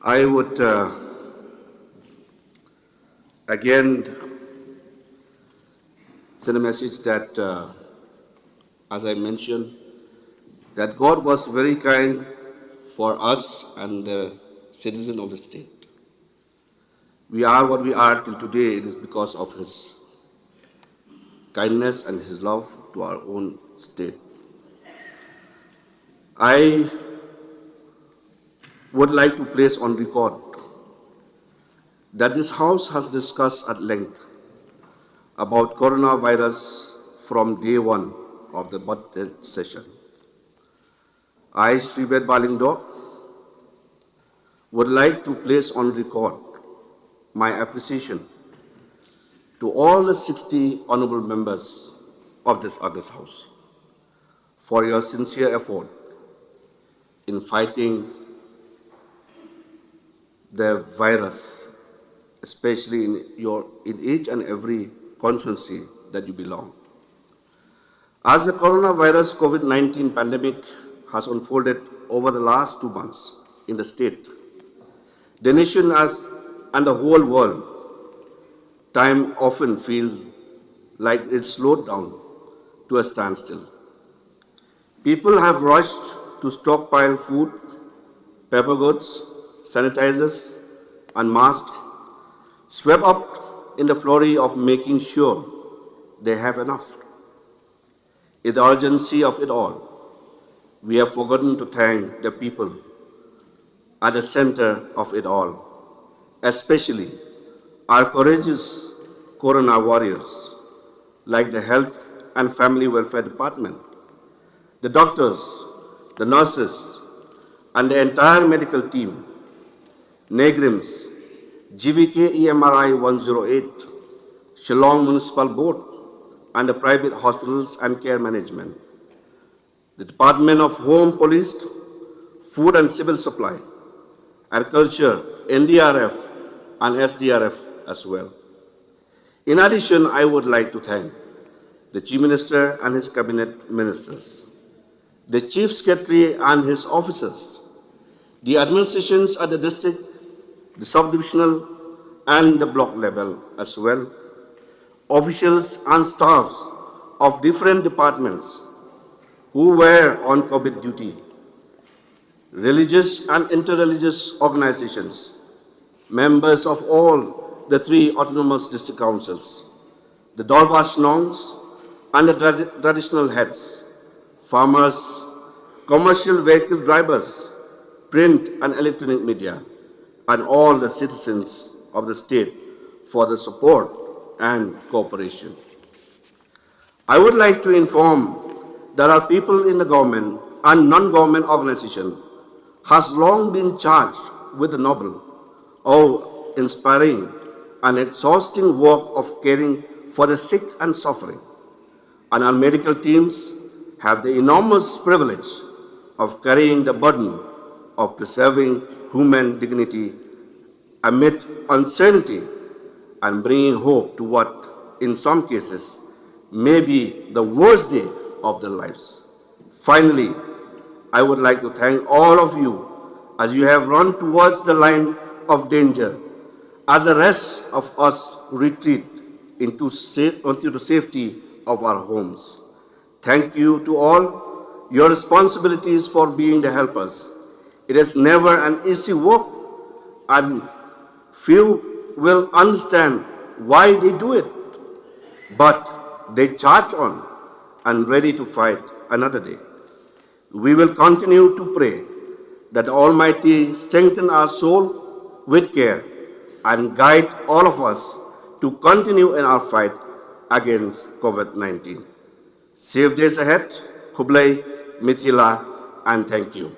I would again send a message that, as I mentioned, that God was very kind for us and the citizens of the state. We are what we are till today. It is because of His kindness and His love to our own state. I would like to place on record that this House has discussed at length about coronavirus from day one of the budget session. I, Sribet Balingdo, would like to place on record my appreciation to all the 60 honorable members of this August House for your sincere effort in fighting the virus, especially in each and every constituency that you belong. As the coronavirus COVID-19 pandemic has unfolded over the last 2 months in the state, the nation and the whole world, time often feels like it's slowed down to a standstill. People have rushed to stockpile food, paper goods, sanitizers, and masks, swept up in the flurry of making sure they have enough. In the urgency of it all, we have forgotten to thank the people at the center of it all, especially our courageous corona warriors like the Health and Family Welfare Department, the doctors, the nurses, and the entire medical team, NEGRIMS, GVK EMRI 108, Shillong Municipal Board, and the private hospitals and care management, the Department of Home Police, Food and Civil Supply, Agriculture, NDRF, and SDRF as well. In addition, I would like to thank the Chief Minister and his cabinet ministers, the Chief Secretary and his officers, the administrations at the district, the subdivisional, and the block level as well, officials and staffs of different departments who were on COVID duty, religious and interreligious organizations, members of all the 3 autonomous district councils, the Dorbash Nongs and the traditional heads, farmers, commercial vehicle drivers, print and electronic media, and all the citizens of the state for the support and cooperation. I would like to inform that our people in the government and non-government organizations has long been charged with the noble, awe-inspiring and exhausting work of caring for the sick and suffering. And our medical teams have the enormous privilege of carrying the burden of preserving human dignity amid uncertainty and bringing hope to what, in some cases, may be the worst day of their lives. Finally, I would like to thank all of you as you have run towards the line of danger as the rest of us retreat into the safety of our homes. Thank you to all your responsibilities for being the helpers. It is never an easy work, and few will understand why they do it, but they charge on and ready to fight another day. We will continue to pray that the Almighty strengthen our soul with care and guide all of us to continue in our fight against COVID-19. Safe days ahead, Kublai, Mithila, and thank you.